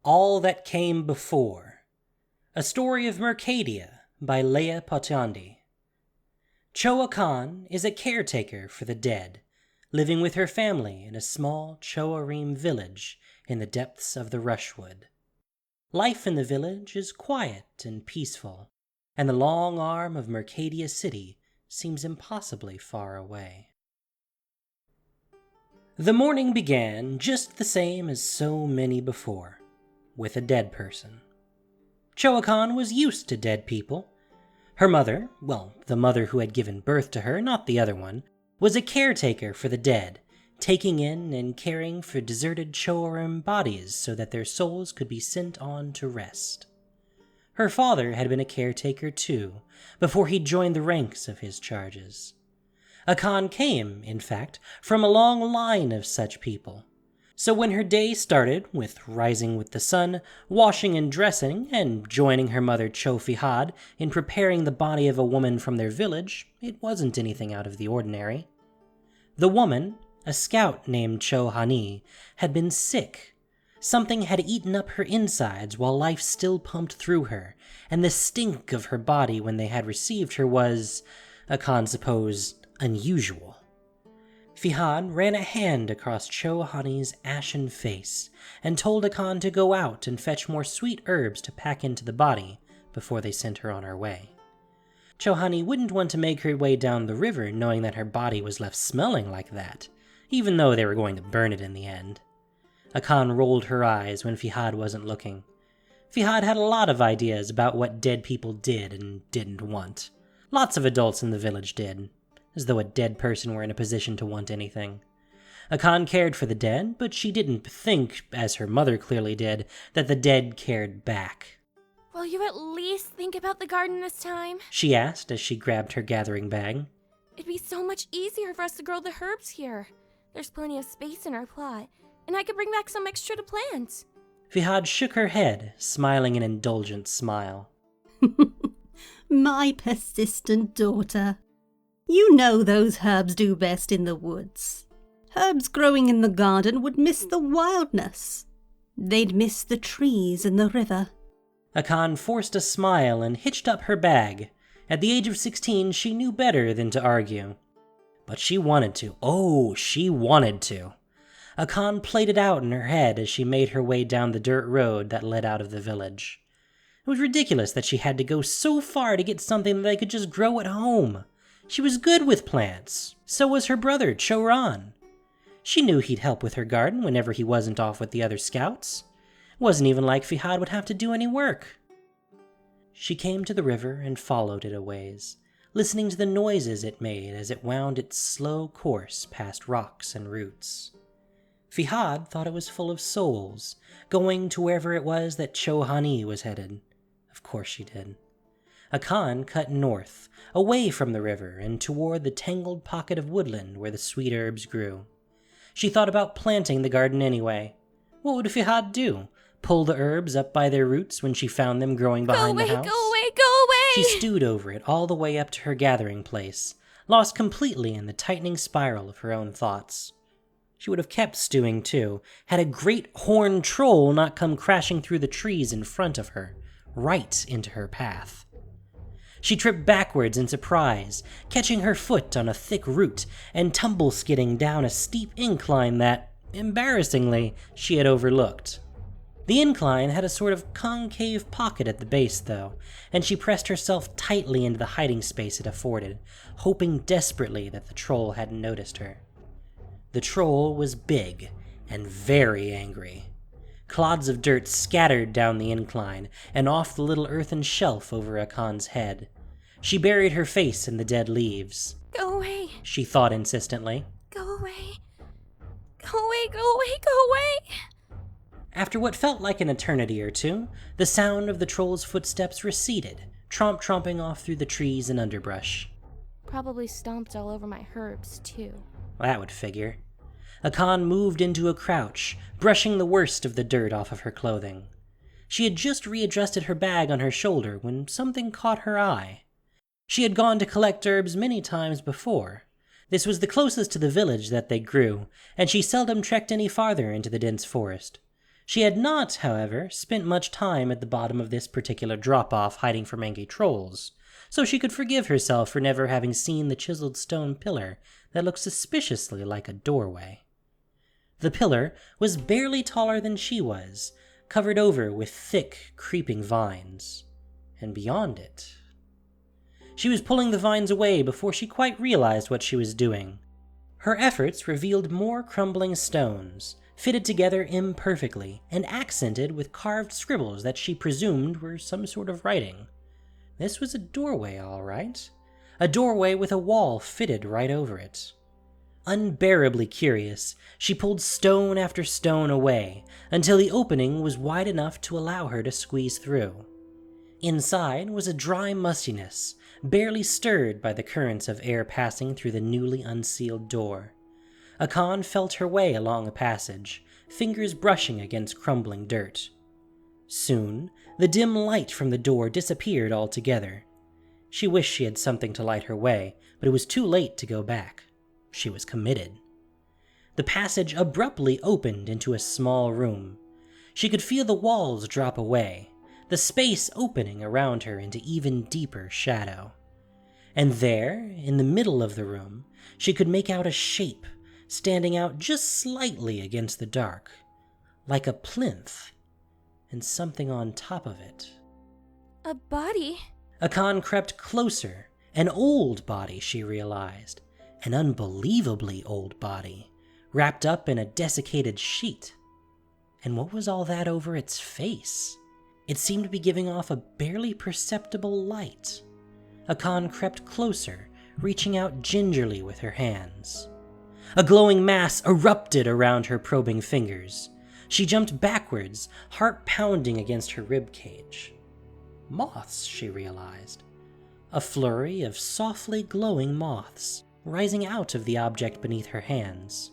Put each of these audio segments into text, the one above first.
All That Came Before, a story of Mercadia by Leah Potyandi. Cho-Akhan is a caretaker for the dead, living with her family in a small Cho-Arim village in the depths of the Rushwood. Life in the village is quiet and peaceful, and the long arm of Mercadia City seems impossibly far away. The morning began just the same as so many before, with a dead person. Cho-Akhan was used to dead people. Her mother, well, the mother who had given birth to her, not the other one, was a caretaker for the dead, taking in and caring for deserted Cho-Arim bodies so that their souls could be sent on to rest. Her father had been a caretaker too, before he joined the ranks of his charges. Akan came, in fact, from a long line of such people. So when her day started, with rising with the sun, washing and dressing, and joining her mother Cho-Fihad in preparing the body of a woman from their village, it wasn't anything out of the ordinary. The woman, a scout named Cho-Hani, had been sick. Something had eaten up her insides while life still pumped through her, and the stink of her body when they had received her was, Akan supposed, unusual. Fihad ran a hand across Cho-Hani's ashen face and told Akan to go out and fetch more sweet herbs to pack into the body before they sent her on her way. Cho-Hani wouldn't want to make her way down the river knowing that her body was left smelling like that, even though they were going to burn it in the end. Akan rolled her eyes when Fihad wasn't looking. Fihad had a lot of ideas about what dead people did and didn't want. Lots of adults in the village did. As though a dead person were in a position to want anything. Akan cared for the dead, but she didn't think, as her mother clearly did, that the dead cared back. Will you at least think about the garden this time? She asked as she grabbed her gathering bag. It'd be so much easier for us to grow the herbs here. There's plenty of space in our plot, and I could bring back some extra to plant. Fihad shook her head, smiling an indulgent smile. My persistent daughter. You know those herbs do best in the woods. Herbs growing in the garden would miss the wildness. They'd miss the trees and the river. Akan forced a smile and hitched up her bag. At the age of 16, she knew better than to argue. But she wanted to. Oh, she wanted to. Akan played it out in her head as she made her way down the dirt road that led out of the village. It was ridiculous that she had to go so far to get something that they could just grow at home. She was good with plants. So was her brother, Cho-Ran. She knew he'd help with her garden whenever he wasn't off with the other scouts. It wasn't even like Fihad would have to do any work. She came to the river and followed it a ways, listening to the noises it made as it wound its slow course past rocks and roots. Fihad thought it was full of souls, going to wherever it was that Cho-Hani was headed. Of course she did. Akan cut north, away from the river and toward the tangled pocket of woodland where the sweet herbs grew. She thought about planting the garden anyway. What would Fihad do? Pull the herbs up by their roots when she found them growing behind the house? Go away, go away! She stewed over it all the way up to her gathering place, lost completely in the tightening spiral of her own thoughts. She would have kept stewing too, had a great horned troll not come crashing through the trees in front of her, right into her path. She tripped backwards in surprise, catching her foot on a thick root and tumble-skidding down a steep incline that, embarrassingly, she had overlooked. The incline had a sort of concave pocket at the base, though, and she pressed herself tightly into the hiding space it afforded, hoping desperately that the troll hadn't noticed her. The troll was big and very angry. Clods of dirt scattered down the incline and off the little earthen shelf over Akan's head. She buried her face in the dead leaves. Go away, She thought insistently. go away, go away, go away, go away! After what felt like an eternity or two, the sound of the troll's footsteps receded, tromping off through the trees and underbrush. Probably stomped all over my herbs, too. Well, that would figure. Akan moved into a crouch, brushing the worst of the dirt off of her clothing. She had just readjusted her bag on her shoulder when something caught her eye. She had gone to collect herbs many times before. This was the closest to the village that they grew, and she seldom trekked any farther into the dense forest. She had not, however, spent much time at the bottom of this particular drop-off hiding from angry trolls, so she could forgive herself for never having seen the chiseled stone pillar that looked suspiciously like a doorway. The pillar was barely taller than she was, covered over with thick, creeping vines. And beyond it... She was pulling the vines away before she quite realized what she was doing. Her efforts revealed more crumbling stones, fitted together imperfectly and accented with carved scribbles that she presumed were some sort of writing. This was a doorway, all right. A doorway with a wall fitted right over it. Unbearably curious, she pulled stone after stone away until the opening was wide enough to allow her to squeeze through. Inside was a dry mustiness, barely stirred by the currents of air passing through the newly unsealed door. Akan felt her way along a passage, fingers brushing against crumbling dirt. Soon, the dim light from the door disappeared altogether. She wished she had something to light her way, but it was too late to go back. She was committed. The passage abruptly opened into a small room. She could feel the walls drop away, the space opening around her into even deeper shadow. And there, in the middle of the room, she could make out a shape, standing out just slightly against the dark, like a plinth, and something on top of it. A body? Akan crept closer. An old body, she realized. An unbelievably old body, wrapped up in a desiccated sheet. And what was all that over its face? It seemed to be giving off a barely perceptible light. Akan crept closer, reaching out gingerly with her hands. A glowing mass erupted around her probing fingers. She jumped backwards, heart pounding against her rib cage. Moths, she realized. A flurry of softly glowing moths, rising out of the object beneath her hands.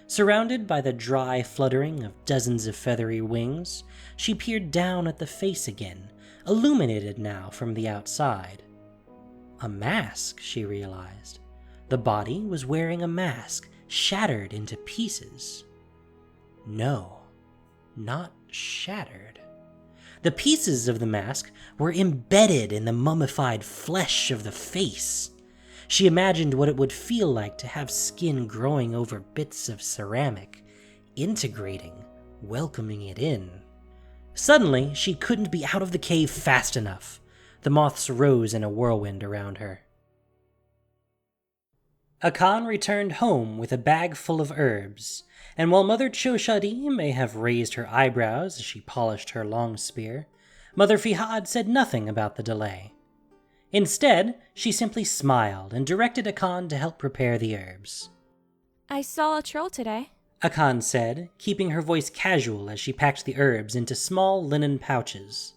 Surrounded by the dry fluttering of dozens of feathery wings, she peered down at the face again, illuminated now from the outside. A mask, she realized. The body was wearing a mask, shattered into pieces. No, not shattered. The pieces of the mask were embedded in the mummified flesh of the face. She imagined what it would feel like to have skin growing over bits of ceramic, integrating, welcoming it in. Suddenly, she couldn't be out of the cave fast enough. The moths rose in a whirlwind around her. Akan returned home with a bag full of herbs, and while Mother Cho-Akhan may have raised her eyebrows as she polished her long spear, Mother Fihad said nothing about the delay. Instead, she simply smiled and directed Akan to help prepare the herbs. I saw a troll today, Akan said, keeping her voice casual as she packed the herbs into small linen pouches.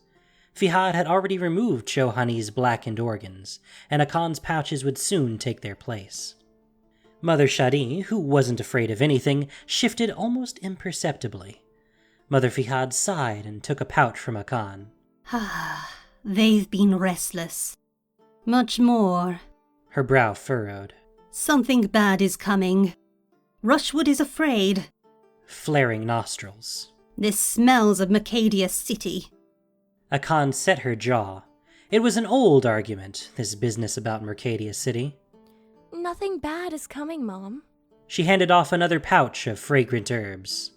Fihad had already removed Cho-Akhan's blackened organs, and Akan's pouches would soon take their place. Mother Shadi, who wasn't afraid of anything, shifted almost imperceptibly. Mother Fihad sighed and took a pouch from Akan. They've been restless. Much more. Her brow furrowed. Something bad is coming. Rushwood is afraid. Flaring nostrils. This smells of Mercadia City. Akan set her jaw. It was an old argument, this business about Mercadia City. Nothing bad is coming, Mom. She handed off another pouch of fragrant herbs.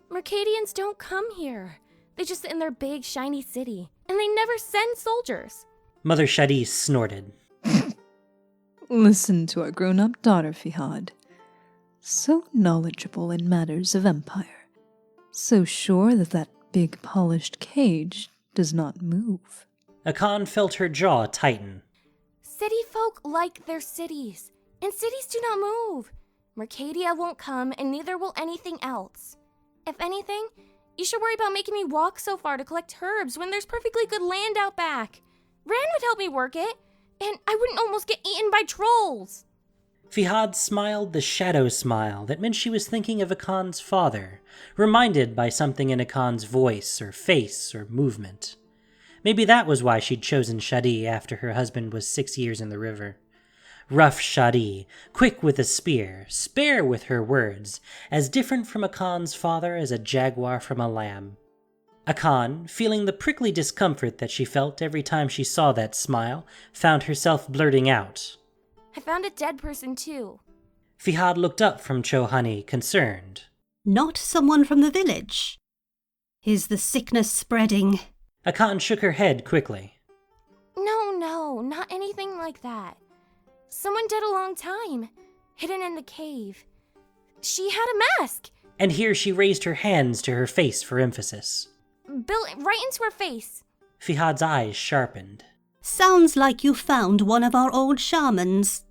Mercadians don't come here. They just sit in their big, shiny city, and they never send soldiers. Mother Shadi snorted. Listen to our grown-up daughter, Fihad. So knowledgeable in matters of empire. So sure that that big polished cage does not move. Akan felt her jaw tighten. City folk like their cities, and cities do not move. Mercadia won't come, and neither will anything else. If anything, you should worry about making me walk so far to collect herbs when there's perfectly good land out back. Ran would help me work it, and I wouldn't almost get eaten by trolls. Fihad smiled the shadow smile that meant she was thinking of Akan's father, reminded by something in Akan's voice or face or movement. Maybe that was why she'd chosen Shadi after her husband was 6 years in the river. Rough Shadi, quick with a spear, spare with her words, as different from Akan's father as a jaguar from a lamb. Akan, feeling the prickly discomfort that she felt every time she saw that smile, found herself blurting out, I found a dead person too. Fihad looked up from Cho-Akhan, concerned. Not someone from the village. Is the sickness spreading? Akan shook her head quickly. No, not anything like that. Someone dead a long time, hidden in the cave. She had a mask! And here she raised her hands to her face for emphasis. Built right into her face. Fihad's eyes sharpened. Sounds like you found one of our old shamans.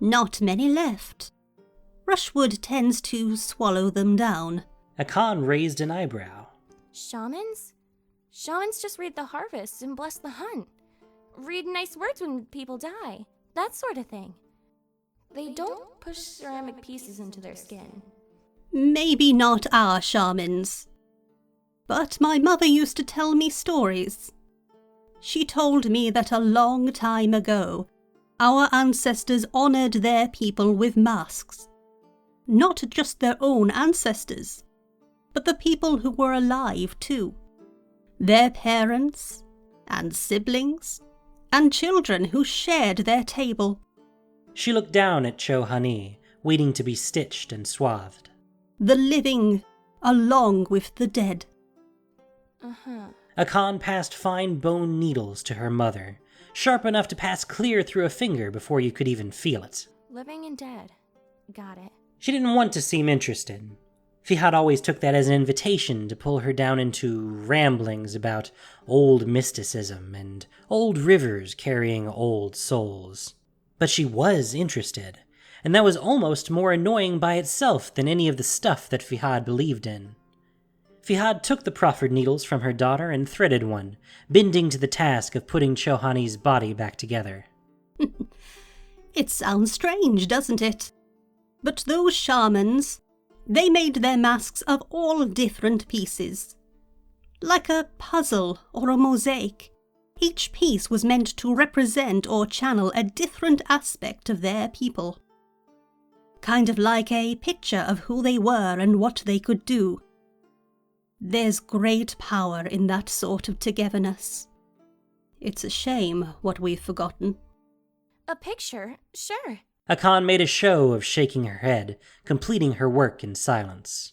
Not many left. Rushwood tends to swallow them down. Akan raised an eyebrow. Shamans? Shamans just read the harvest and bless the hunt. Read nice words when people die. That sort of thing. They don't push ceramic pieces into their skin. Maybe not our shamans. But my mother used to tell me stories. She told me that a long time ago, our ancestors honored their people with masks. Not just their own ancestors, but the people who were alive too. Their parents, and siblings, and children who shared their table. She looked down at Cho-Akhan, waiting to be stitched and swathed. The living, along with the dead. Akan passed fine bone needles to her mother, sharp enough to pass clear through a finger before you could even feel it. Living and dead. Got it. She didn't want to seem interested. Fihad always took that as an invitation to pull her down into ramblings about old mysticism and old rivers carrying old souls. But she was interested, and that was almost more annoying by itself than any of the stuff that Fihad believed in. Fihad took the proffered needles from her daughter and threaded one, bending to the task of putting Cho-Akhan's body back together. It sounds strange, doesn't it? But those shamans, they made their masks of all different pieces. Like a puzzle or a mosaic, each piece was meant to represent or channel a different aspect of their people. Kind of like a picture of who they were and what they could do. There's great power in that sort of togetherness. It's a shame what we've forgotten. A picture? Sure. Akan made a show of shaking her head, completing her work in silence.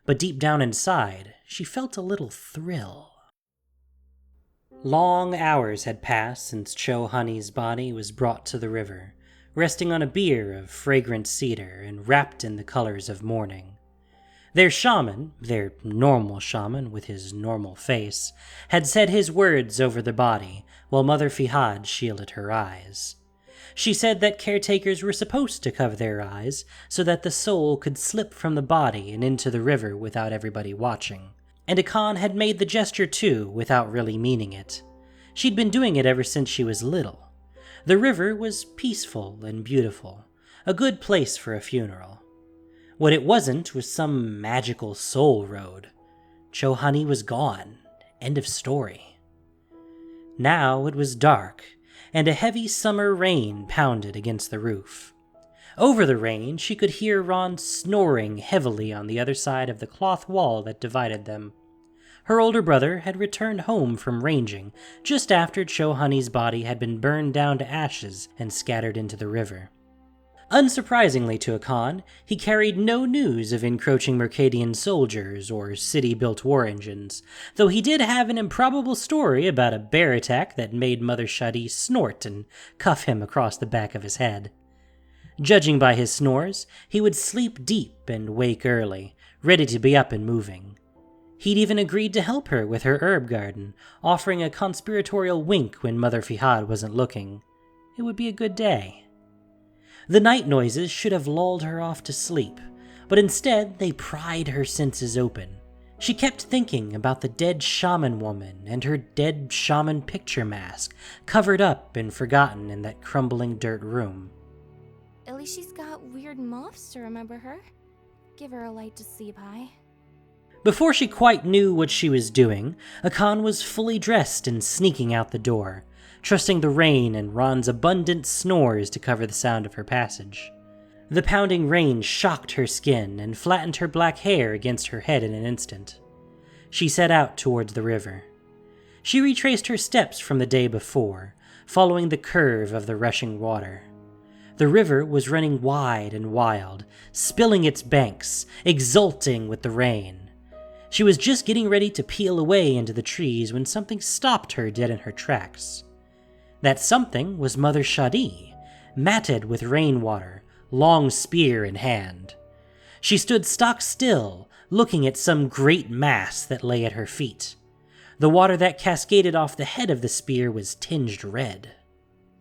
But deep down inside, she felt a little thrill. Long hours had passed since Cho-Akhan's body was brought to the river, resting on a bier of fragrant cedar and wrapped in the colors of mourning. Their shaman, their normal shaman with his normal face, had said his words over the body, while Mother Fihad shielded her eyes. She said that caretakers were supposed to cover their eyes so that the soul could slip from the body and into the river without everybody watching. And Akan had made the gesture too, without really meaning it. She'd been doing it ever since she was little. The river was peaceful and beautiful, a good place for a funeral. What it wasn't was some magical soul road. Cho-Akhan was gone. End of story. Now it was dark, and a heavy summer rain pounded against the roof. Over the rain, she could hear Ron snoring heavily on the other side of the cloth wall that divided them. Her older brother had returned home from ranging just after Cho-Akhan's body had been burned down to ashes and scattered into the river. Unsurprisingly to Akan, he carried no news of encroaching Mercadian soldiers or city-built war engines, though he did have an improbable story about a bear attack that made Mother Shadi snort and cuff him across the back of his head. Judging by his snores, he would sleep deep and wake early, ready to be up and moving. He'd even agreed to help her with her herb garden, offering a conspiratorial wink when Mother Fihad wasn't looking. It would be a good day. The night noises should have lulled her off to sleep, but instead they pried her senses open. She kept thinking about the dead shaman woman and her dead shaman picture mask, covered up and forgotten in that crumbling dirt room. At least she's got weird moths to remember her. Give her a light to sleep by. Before she quite knew what she was doing, Akan was fully dressed and sneaking out the door. trusting the rain and Ron's abundant snores to cover the sound of her passage. The pounding rain shocked her skin and flattened her black hair against her head in an instant. She set out towards the river. She retraced her steps from the day before, following the curve of the rushing water. The river was running wide and wild, spilling its banks, exulting with the rain. She was just getting ready to peel away into the trees when something stopped her dead in her tracks. That something was Mother Shadi, matted with rainwater, long spear in hand. She stood stock still, looking at some great mass that lay at her feet. The water that cascaded off the head of the spear was tinged red.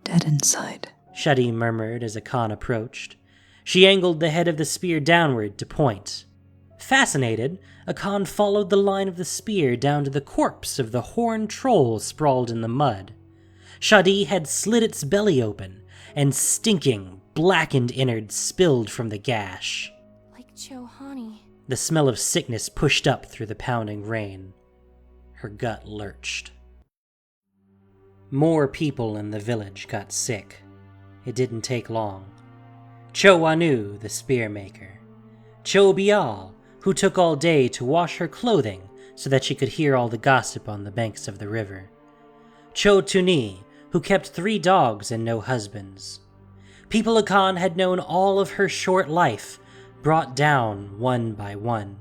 Dead inside, Shadi murmured as Akan approached. She angled the head of the spear downward to point. Fascinated, Akan followed the line of the spear down to the corpse of the horned troll sprawled in the mud. Shadi had slit its belly open, and stinking, blackened innards spilled from the gash. Like Cho-Akhan. The smell of sickness pushed up through the pounding rain. Her gut lurched. More people in the village got sick. It didn't take long. Cho-Anu, the spearmaker. Cho-Bial, who took all day to wash her clothing so that she could hear all the gossip on the banks of the river. Cho-Tuni, who kept 3 dogs and no husbands. People Akan had known all of her short life, brought down one by one.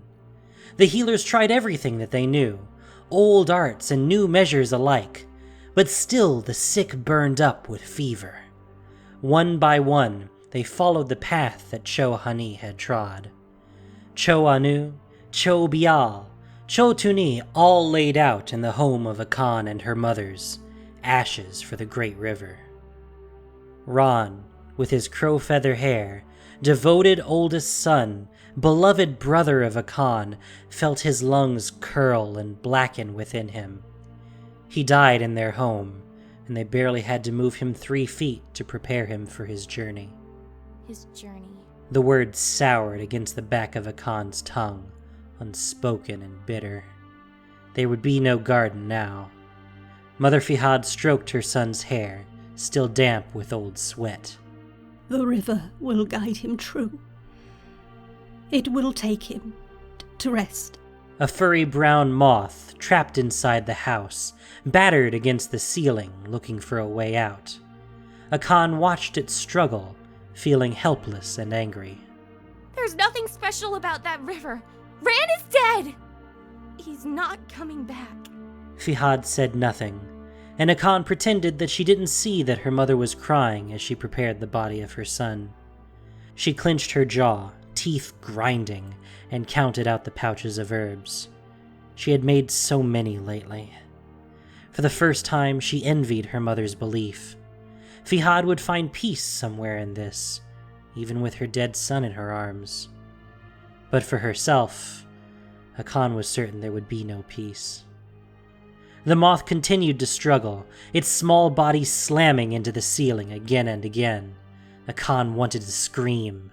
The healers tried everything that they knew, old arts and new measures alike, but still the sick burned up with fever. One by one, they followed the path that Cho-Akhan had trod. Cho-Anu, Cho-Bial, Cho-Tuni all laid out in the home of Akan and her mothers, ashes for the great river. Ron, with his crow-feather hair, devoted oldest son, beloved brother of Akan, felt his lungs curl and blacken within him. He died in their home, and they barely had to move him 3 feet to prepare him for his journey. His journey. The words soured against the back of Akan's tongue, unspoken and bitter. There would be no garden now. Mother Fihad stroked her son's hair, still damp with old sweat. The river will guide him true. It will take him to rest. A furry brown moth trapped inside the house, battered against the ceiling, looking for a way out. Akan watched it struggle, feeling helpless and angry. There's nothing special about that river. Ran is dead! He's not coming back. Fihad said nothing, and Akan pretended that she didn't see that her mother was crying as she prepared the body of her son. She clenched her jaw, teeth grinding, and counted out the pouches of herbs. She had made so many lately. For the first time, she envied her mother's belief. Fihad would find peace somewhere in this, even with her dead son in her arms. But for herself, Akan was certain there would be no peace. The moth continued to struggle, its small body slamming into the ceiling again and again. Akan wanted to scream.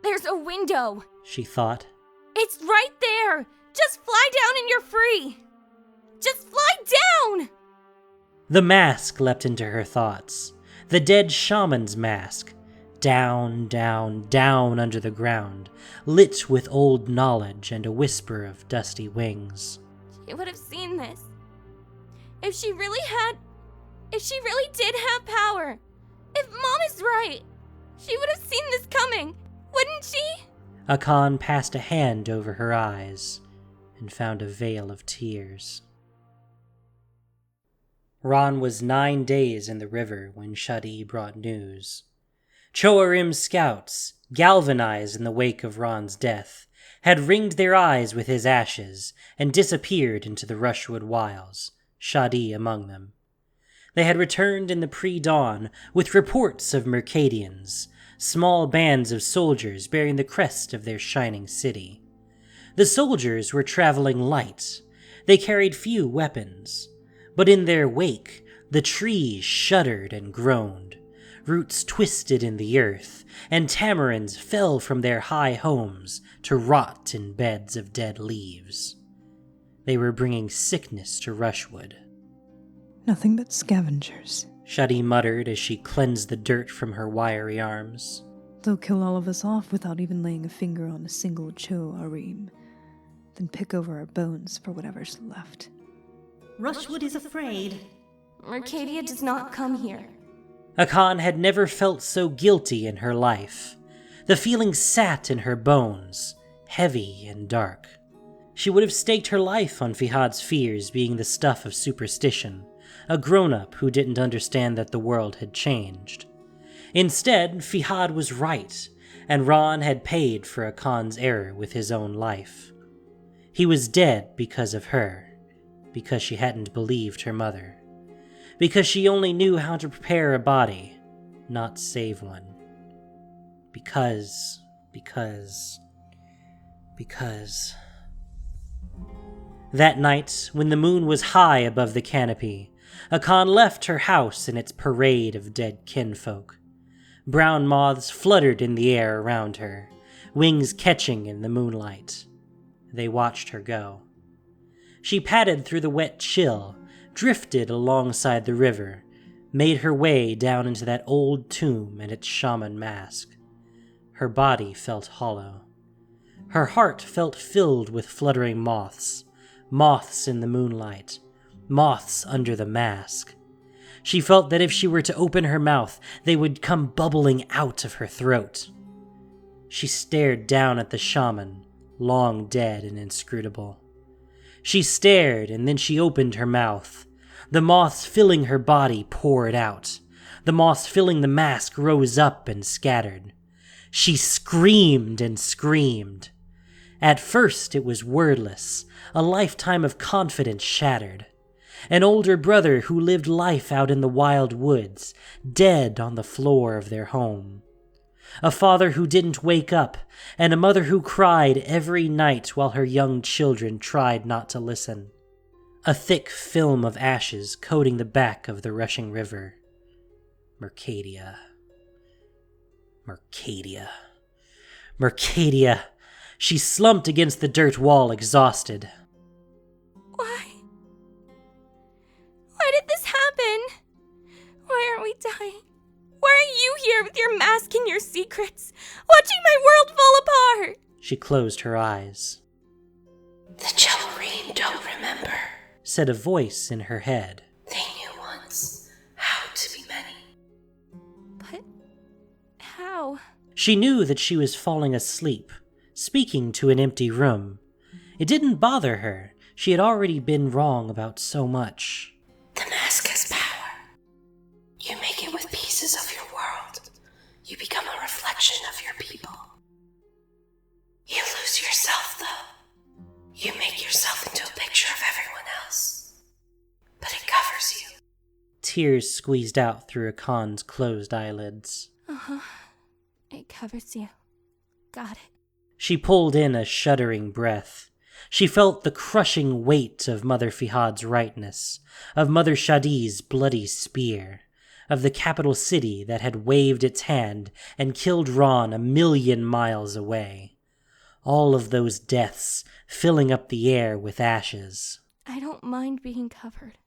There's a window, She thought. It's right there! Just fly down and you're free! Just fly down! The mask leapt into her thoughts. The dead shaman's mask. Down, down, down under the ground, lit with old knowledge and a whisper of dusty wings. She would have seen this. If she really did have power, if Mom is right, she would have seen this coming, wouldn't she? Akan passed a hand over her eyes and found a veil of tears. Ron was 9 days in the river when Shadi brought news. Choarim's scouts, galvanized in the wake of Ron's death, had ringed their eyes with his ashes and disappeared into the Rushwood Wilds, Shadi among them. They had returned in the pre-dawn with reports of Mercadians, small bands of soldiers bearing the crest of their shining city. The soldiers were traveling light. They carried few weapons, but in their wake the trees shuddered and groaned. Roots twisted in the earth, and tamarinds fell from their high homes to rot in beds of dead leaves. They were bringing sickness to Rushwood. Nothing but scavengers, Shadi muttered as she cleansed the dirt from her wiry arms. They'll kill all of us off without even laying a finger on a single Cho-Arim, then pick over our bones for whatever's left. Rushwood is afraid. Mercadia does not come here. Akan had never felt so guilty in her life. The feeling sat in her bones, heavy and dark. She would have staked her life on Fihad's fears being the stuff of superstition, a grown-up who didn't understand that the world had changed. Instead, Fihad was right, and Ron had paid for Akan's error with his own life. He was dead because of her, because she hadn't believed her mother, because she only knew how to prepare a body, not save one. Because... That night, when the moon was high above the canopy, Akan left her house in its parade of dead kinfolk. Brown moths fluttered in the air around her, wings catching in the moonlight. They watched her go. She padded through the wet chill, drifted alongside the river, made her way down into that old tomb and its shaman mask. Her body felt hollow. Her heart felt filled with fluttering moths, moths in the moonlight, moths under the mask. She felt that if she were to open her mouth, they would come bubbling out of her throat. She stared down at the shaman, long dead and inscrutable. She stared, and then she opened her mouth. The moths filling her body poured out. The moths filling the mask rose up and scattered. She screamed and screamed. At first it was wordless, a lifetime of confidence shattered. An older brother who lived life out in the wild woods, dead on the floor of their home. A father who didn't wake up, and a mother who cried every night while her young children tried not to listen. A thick film of ashes coating the back of the rushing river. Mercadia. She slumped against the dirt wall, exhausted. Why did this happen? Why aren't we dying? Why are you here with your mask and your secrets, watching my world fall apart? She closed her eyes. The Cho-Arim don't remember, said a voice in her head. They knew once how to be many. But how? She knew that she was falling asleep, speaking to an empty room. It didn't bother her. She had already been wrong about so much. The mask has power. You make it with pieces of your world. You become a reflection of your people. You lose yourself, though. You make yourself into a picture of everyone else. But it covers you. Tears squeezed out through Akan's closed eyelids. It covers you. Got it. She pulled in a shuddering breath. She felt the crushing weight of Mother Fihad's rightness, of Mother Shadi's bloody spear, of the capital city that had waved its hand and killed Ron 1,000,000 miles away. All of those deaths filling up the air with ashes. I don't mind being covered.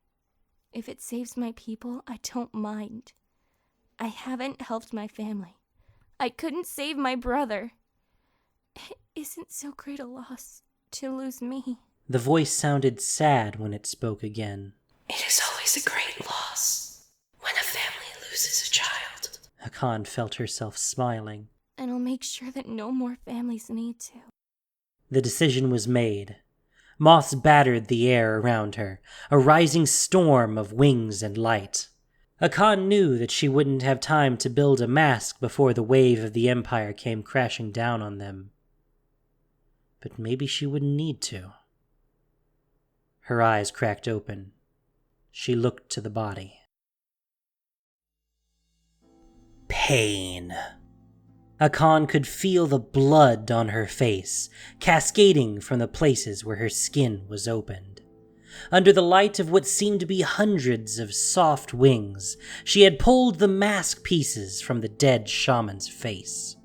If it saves my people, I don't mind. I haven't helped my family. I couldn't save my brother. It isn't so great a loss to lose me. The voice sounded sad when it spoke again. It is always a great loss when a family loses a child. Akan felt herself smiling. And I'll make sure that no more families need to. The decision was made. Moths battered the air around her, a rising storm of wings and light. Akan knew that she wouldn't have time to build a mask before the wave of the Empire came crashing down on them. But maybe she wouldn't need to. Her eyes cracked open. She looked to the body. Pain. Akan could feel the blood on her face, cascading from the places where her skin was opened. Under the light of what seemed to be hundreds of soft wings, she had pulled the mask pieces from the dead shaman's face.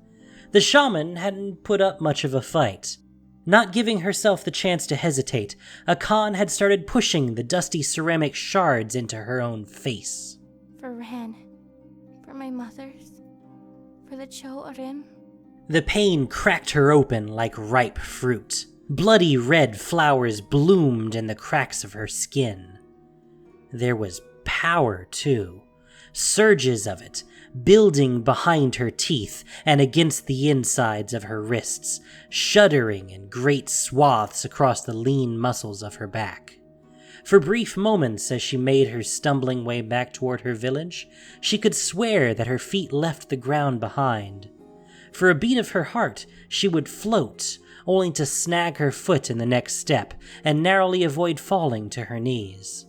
The shaman hadn't put up much of a fight. Not giving herself the chance to hesitate, Akan had started pushing the dusty ceramic shards into her own face. For Ran. For my mothers. For the Cho-Akhan. The pain cracked her open like ripe fruit. Bloody red flowers bloomed in the cracks of her skin. There was power, too. Surges of it, building behind her teeth and against the insides of her wrists, shuddering in great swaths across the lean muscles of her back. For brief moments as she made her stumbling way back toward her village, she could swear that her feet left the ground behind. For a beat of her heart, she would float, only to snag her foot in the next step and narrowly avoid falling to her knees.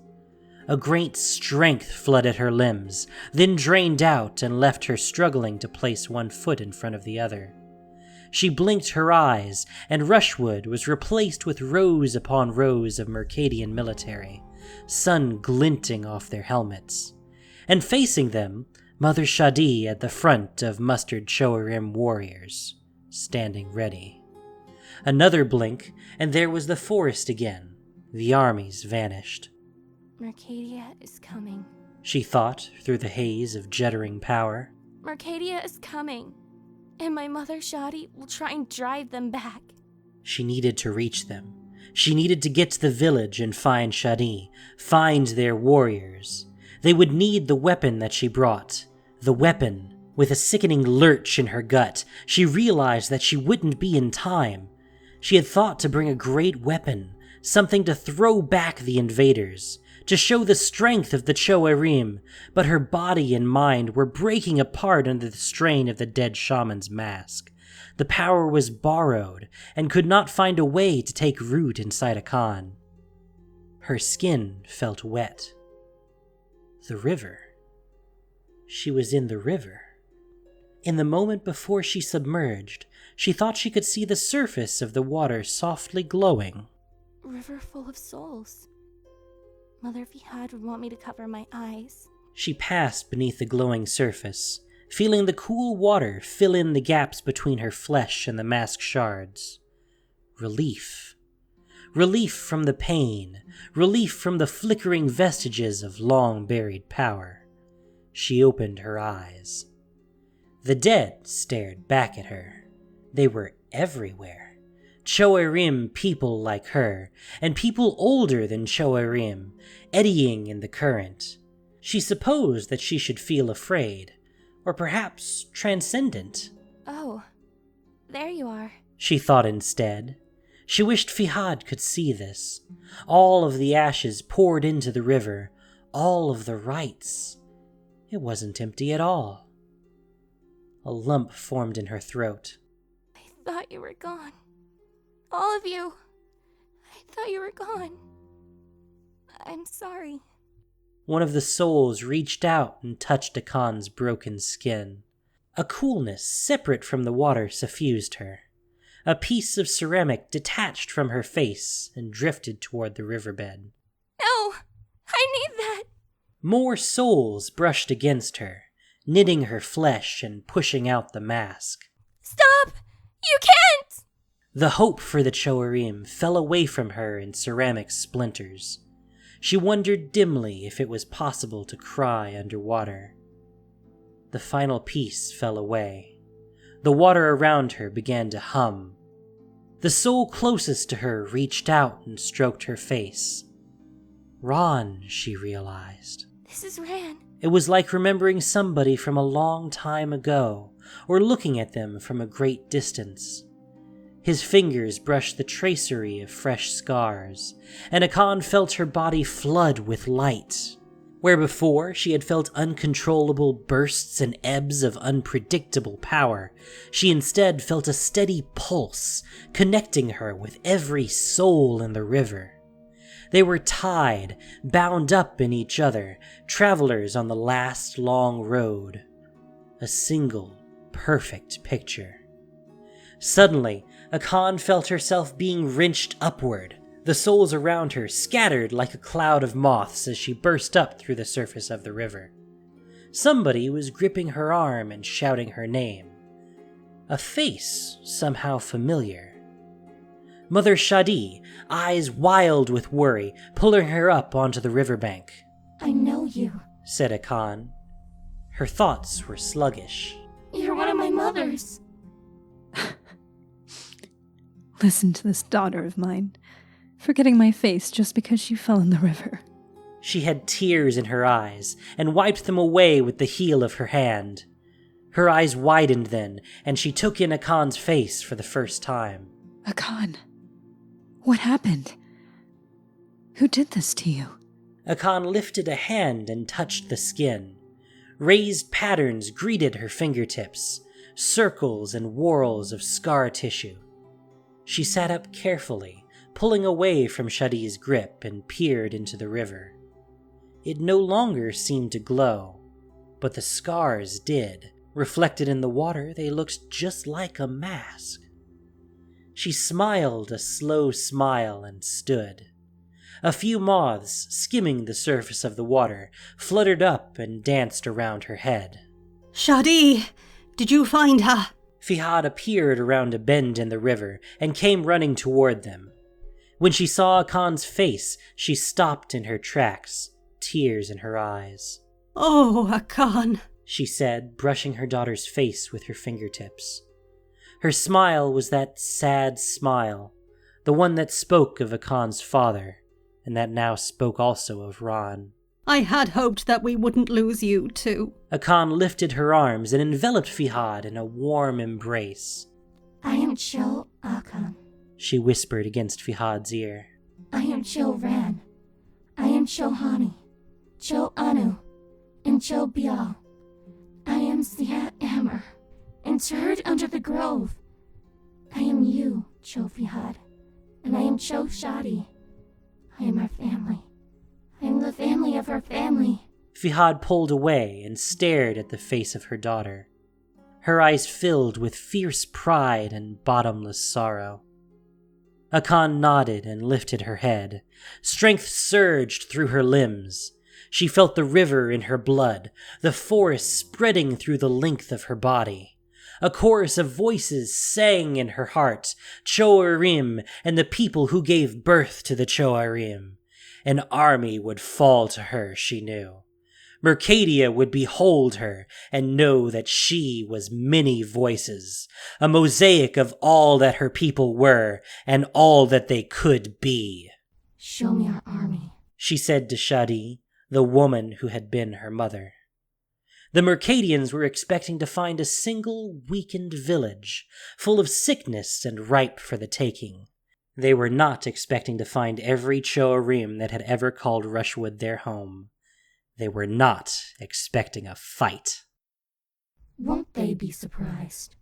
A great strength flooded her limbs, then drained out and left her struggling to place one foot in front of the other. She blinked her eyes, and Rushwood was replaced with rows upon rows of Mercadian military, sun glinting off their helmets. And facing them, Mother Shadi at the front of mustered Cho-Akhan warriors, standing ready. Another blink, and there was the forest again. The armies vanished. Mercadia is coming. She thought through the haze of juddering power. Mercadia is coming. And my mother Shadi will try and drive them back. She needed to reach them. She needed to get to the village and find Shadi, find their warriors. They would need the weapon that she brought. The weapon. With a sickening lurch in her gut, she realized that she wouldn't be in time. She had thought to bring a great weapon, something to throw back the invaders, to show the strength of the Cho-Akhan, but her body and mind were breaking apart under the strain of the dead shaman's mask. The power was borrowed, and could not find a way to take root inside Akan. Her skin felt wet. The river. She was in the river. In the moment before she submerged, she thought she could see the surface of the water softly glowing. River full of souls. Mother Fihad would want me to cover my eyes. She passed beneath the glowing surface, feeling the cool water fill in the gaps between her flesh and the mask shards. Relief. Relief from the pain. Relief from the flickering vestiges of long-buried power. She opened her eyes. The dead stared back at her. They were everywhere. Cho-Akhan people like her, and people older than Cho-Akhan, eddying in the current. She supposed that she should feel afraid, or perhaps transcendent. Oh, there you are. She thought instead. She wished Fihad could see this. All of the ashes poured into the river, all of the rites. It wasn't empty at all. A lump formed in her throat. I thought you were gone. All of you. I thought you were gone. I'm sorry. One of the souls reached out and touched Akan's broken skin. A coolness separate from the water suffused her. A piece of ceramic detached from her face and drifted toward the riverbed. No! I need that! More souls brushed against her, knitting her flesh and pushing out the mask. Stop! You can't! The hope for the Cho-Akhan fell away from her in ceramic splinters. She wondered dimly if it was possible to cry underwater. The final piece fell away. The water around her began to hum. The soul closest to her reached out and stroked her face. Ron, she realized. This is Ran. It was like remembering somebody from a long time ago, or looking at them from a great distance. His fingers brushed the tracery of fresh scars, and Akan felt her body flood with light. Where before she had felt uncontrollable bursts and ebbs of unpredictable power, she instead felt a steady pulse connecting her with every soul in the river. They were tied, bound up in each other, travelers on the last long road. A single, perfect picture. Suddenly, Akan felt herself being wrenched upward. The souls around her scattered like a cloud of moths as she burst up through the surface of the river. Somebody was gripping her arm and shouting her name. A face somehow familiar. Mother Shadi, eyes wild with worry, pulling her up onto the riverbank. I know you, said Akan, Her thoughts were sluggish. You're one of my mothers. Listen to this daughter of mine, forgetting my face just because she fell in the river. She had tears in her eyes, and wiped them away with the heel of her hand. Her eyes widened then, and she took in Akan's face for the first time. Akan, what happened? Who did this to you? Akan lifted a hand and touched the skin. Raised patterns greeted her fingertips, circles and whorls of scar tissue. She sat up carefully, pulling away from Shadi's grip, and peered into the river. It no longer seemed to glow, but the scars did. Reflected in the water, they looked just like a mask. She smiled a slow smile and stood. A few moths, skimming the surface of the water, fluttered up and danced around her head. Shadi, did you find her? Fihad appeared around a bend in the river and came running toward them. When she saw Akan's face, she stopped in her tracks, tears in her eyes. Oh, Akan, she said, brushing her daughter's face with her fingertips. Her smile was that sad smile, the one that spoke of Akan's father, and that now spoke also of Ron. I had hoped that we wouldn't lose you too. Akan lifted her arms and enveloped Fihad in a warm embrace. I am Cho-Akhan. She whispered against Fihad's ear. I am Cho-Ran. I am Cho-Hani, Cho-Anu, and Cho-Bial. I am Siat Ammer, interred under the grove. I am you, Cho-Fihad, and I am Cho-Shadi. I am our family. I am the family of our family. Fihad pulled away and stared at the face of her daughter. Her eyes filled with fierce pride and bottomless sorrow. Akan nodded and lifted her head. Strength surged through her limbs. She felt the river in her blood, the forest spreading through the length of her body. A chorus of voices sang in her heart, Cho-Arim and the people who gave birth to the Cho-Arim. An army would fall to her, she knew. Mercadia would behold her and know that she was many voices, a mosaic of all that her people were and all that they could be. Show me our army, she said to Shadi, the woman who had been her mother. The Mercadians were expecting to find a single weakened village, full of sickness and ripe for the taking. They were not expecting to find every Cho-Arim that had ever called Rushwood their home. They were not expecting a fight. Won't they be surprised?